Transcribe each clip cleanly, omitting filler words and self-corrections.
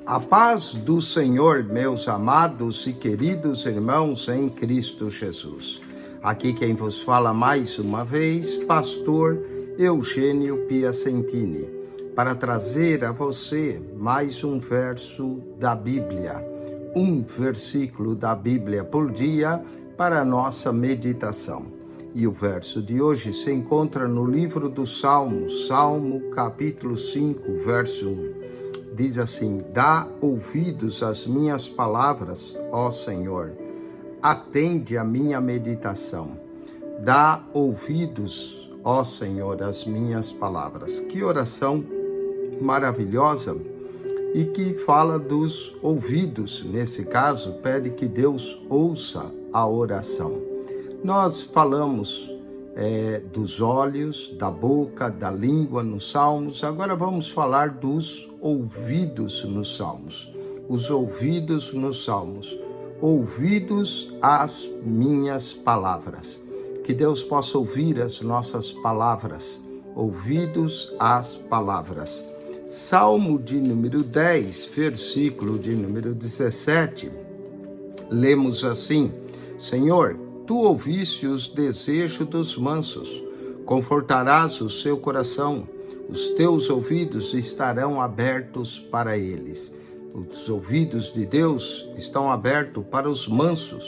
A paz do Senhor, meus amados e queridos irmãos em Cristo Jesus. Aqui quem vos fala mais uma vez, pastor Eugênio Piacentini, para trazer a você mais um verso da Bíblia, um versículo da Bíblia por dia para a nossa meditação. E o verso de hoje se encontra no livro do Salmos, Salmo capítulo 5, verso 1. Diz assim: dá ouvidos às minhas palavras, ó Senhor, atende a minha meditação. Dá ouvidos, ó Senhor, às minhas palavras. Que oração maravilhosa e que fala dos ouvidos. Nesse caso, pede que Deus ouça a oração. Nós falamos dos olhos, da boca, da língua nos Salmos. Agora vamos falar dos ouvidos nos Salmos. Os ouvidos nos Salmos. Ouvidos às minhas palavras. Que Deus possa ouvir as nossas palavras. Ouvidos às palavras. Salmo de número 10, versículo de número 17. Lemos assim: Senhor, tu ouviste os desejos dos mansos, confortarás o seu coração, os teus ouvidos estarão abertos para eles. Os ouvidos de Deus estão abertos para os mansos.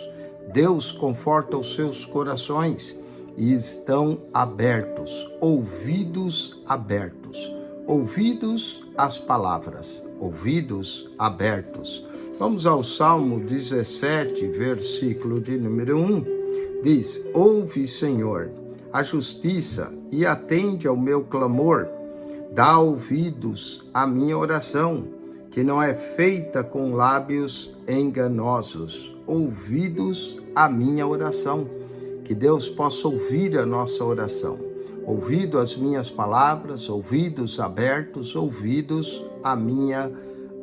Deus conforta os seus corações e estão abertos, ouvidos abertos. Ouvidos às palavras, ouvidos abertos. Vamos ao Salmo 17, versículo de número 1. Diz: ouve, Senhor, a justiça e atende ao meu clamor. Dá ouvidos à minha oração, que não é feita com lábios enganosos. Ouvidos à minha oração. Que Deus possa ouvir a nossa oração. Ouvido às minhas palavras, ouvidos abertos, ouvidos à minha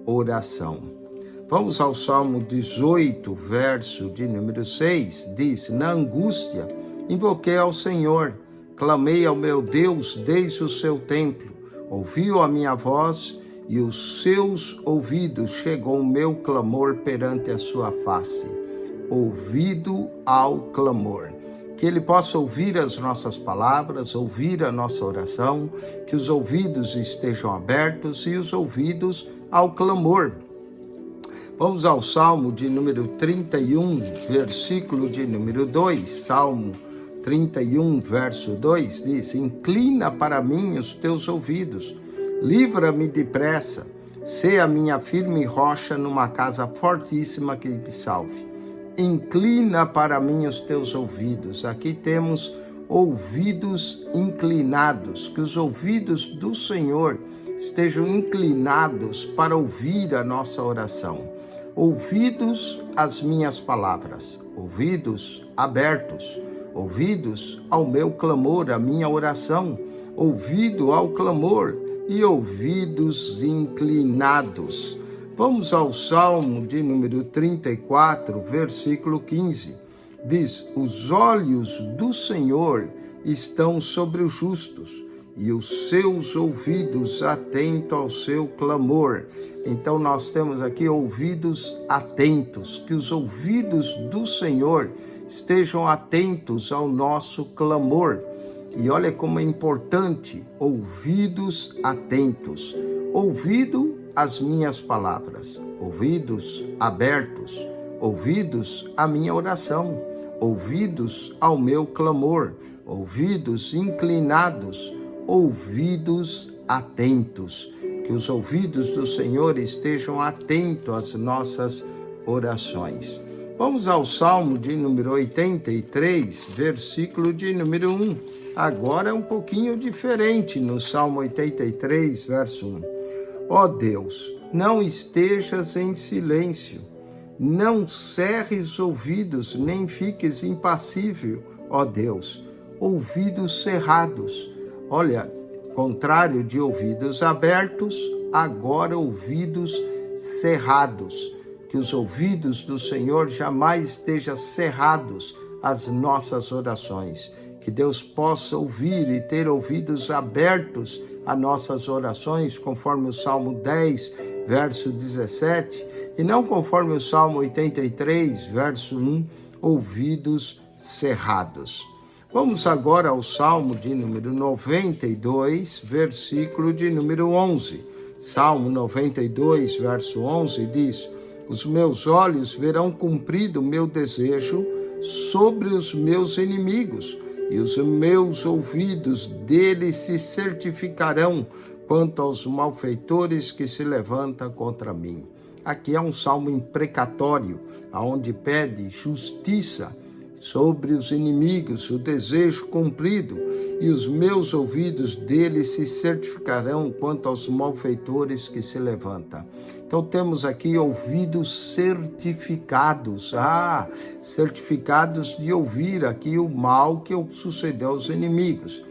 oração. Vamos ao Salmo 18, verso de número 6, diz: na angústia, invoquei ao Senhor, clamei ao meu Deus desde o seu templo, ouviu a minha voz e os seus ouvidos chegou o meu clamor perante a sua face. Ouvido ao clamor. Que Ele possa ouvir as nossas palavras, ouvir a nossa oração, que os ouvidos estejam abertos e os ouvidos ao clamor. Vamos ao Salmo de número 31, versículo de número 2. Salmo 31, verso 2, diz: inclina para mim os teus ouvidos, livra-me depressa, sê a minha firme rocha numa casa fortíssima que me salve. Inclina para mim os teus ouvidos. Aqui temos ouvidos inclinados, que os ouvidos do Senhor estejam inclinados para ouvir a nossa oração. Ouvidos às minhas palavras, ouvidos abertos, ouvidos ao meu clamor, à minha oração, ouvido ao clamor e ouvidos inclinados. Vamos ao Salmo de número 34, versículo 15. Diz: os olhos do Senhor estão sobre os justos e os seus ouvidos atentos ao seu clamor. Então nós temos aqui ouvidos atentos, que os ouvidos do Senhor estejam atentos ao nosso clamor. E olha como é importante, ouvidos atentos. Ouvido às minhas palavras, ouvidos abertos, ouvidos à minha oração, ouvidos ao meu clamor, ouvidos inclinados, ouvidos atentos. Que os ouvidos do Senhor estejam atentos às nossas orações. Vamos ao Salmo de número 83, versículo de número 1. Agora é um pouquinho diferente no Salmo 83, verso 1. Ó Deus, não estejas em silêncio, não cerres ouvidos, nem fiques impassível, ó Deus. Ouvidos cerrados. Olha, contrário de ouvidos abertos, agora ouvidos cerrados. Que os ouvidos do Senhor jamais estejam cerrados às nossas orações. Que Deus possa ouvir e ter ouvidos abertos a nossas orações, conforme o Salmo 10, verso 17, e não conforme o Salmo 83, verso 1, ouvidos cerrados. Vamos agora ao Salmo de número 92, versículo de número 11. Salmo 92, verso 11 diz: os meus olhos verão cumprido o meu desejo sobre os meus inimigos, e os meus ouvidos deles se certificarão quanto aos malfeitores que se levantam contra mim. Aqui é um salmo imprecatório, onde pede justiça sobre os inimigos, o desejo cumprido, e os meus ouvidos deles se certificarão quanto aos malfeitores que se levantam. Então temos aqui ouvidos certificados, certificados de ouvir aqui o mal que sucedeu aos inimigos.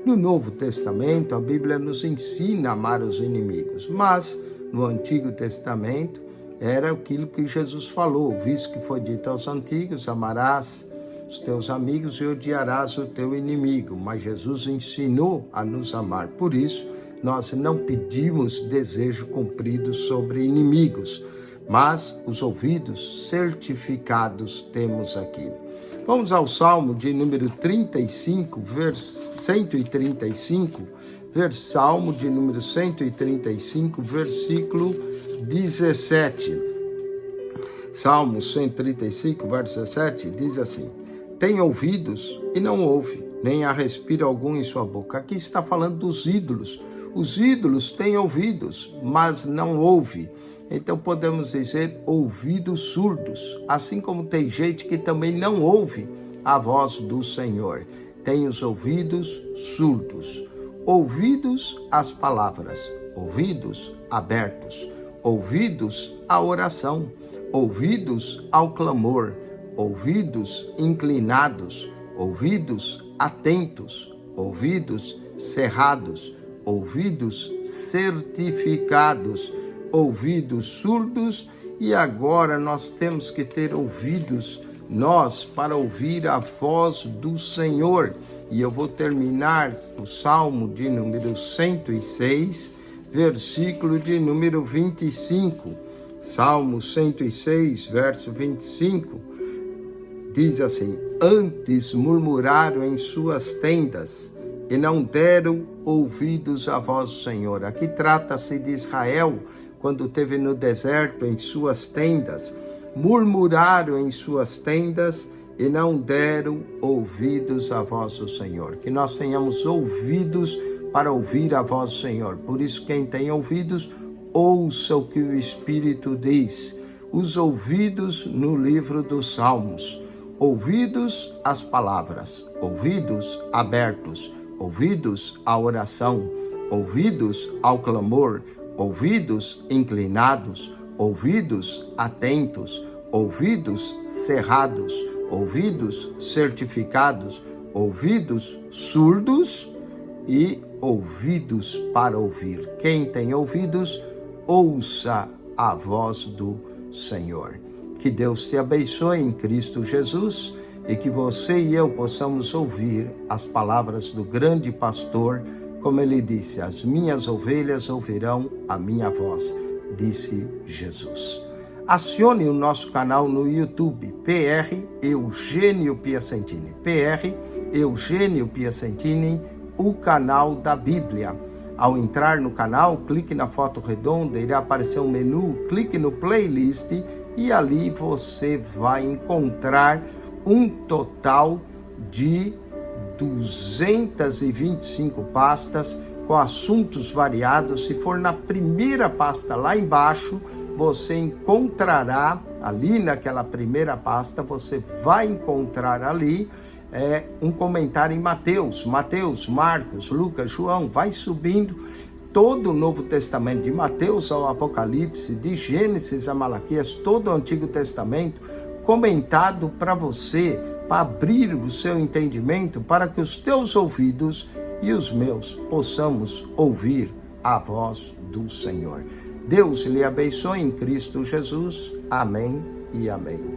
No Novo Testamento, a Bíblia nos ensina a amar os inimigos, mas no Antigo Testamento era aquilo que Jesus falou, visto que foi dito aos antigos: amarás os teus amigos e odiarás o teu inimigo. Mas Jesus ensinou a nos amar. Por isso, nós não pedimos desejo cumprido sobre inimigos, mas os ouvidos certificados temos aqui. Vamos ao Salmo de número 35, verso 135, Salmo de número 135, versículo 17. Salmo 135, verso 17, diz assim: tem ouvidos e não ouve, nem há respiro algum em sua boca. Aqui está falando dos ídolos. Os ídolos têm ouvidos, mas não ouve. Então podemos dizer ouvidos surdos, assim como tem gente que também não ouve a voz do Senhor. Tem os ouvidos surdos. Ouvidos às palavras, ouvidos abertos, ouvidos à oração, ouvidos ao clamor, ouvidos inclinados, ouvidos atentos, ouvidos cerrados, ouvidos certificados, ouvidos surdos. E agora nós temos que ter ouvidos para ouvir a voz do Senhor. E eu vou terminar o Salmo de número 106, versículo de número 25. Salmo 106, verso 25. Diz assim: antes murmuraram em suas tendas e não deram ouvidos à voz do Senhor. Aqui trata-se de Israel, quando esteve no deserto em suas tendas. Murmuraram em suas tendas e não deram ouvidos à voz do Senhor. Que nós tenhamos ouvidos para ouvir a voz do Senhor. Por isso, quem tem ouvidos, ouça o que o Espírito diz. Os ouvidos no livro dos Salmos. Ouvidos às palavras, ouvidos abertos, ouvidos à oração, ouvidos ao clamor, ouvidos inclinados, ouvidos atentos, ouvidos cerrados, ouvidos certificados, ouvidos surdos e ouvidos para ouvir. Quem tem ouvidos, ouça a voz do Senhor. Que Deus te abençoe em Cristo Jesus e que você e eu possamos ouvir as palavras do grande pastor, como ele disse: as minhas ovelhas ouvirão a minha voz, disse Jesus. Acione o nosso canal no YouTube, PR Eugênio Piacentini. PR Eugênio Piacentini, o canal da Bíblia. Ao entrar no canal, clique na foto redonda, irá aparecer um menu, clique no playlist e ali você vai encontrar um total de 225 pastas com assuntos variados. Se for na primeira pasta lá embaixo, você encontrará ali naquela primeira pasta, você vai encontrar ali um comentário em Mateus, Marcos, Lucas, João, vai subindo todo o Novo Testamento, de Mateus ao Apocalipse, de Gênesis a Malaquias, todo o Antigo Testamento, comentado para você, para abrir o seu entendimento, para que os teus ouvidos e os meus possamos ouvir a voz do Senhor. Deus lhe abençoe em Cristo Jesus. Amém e amém.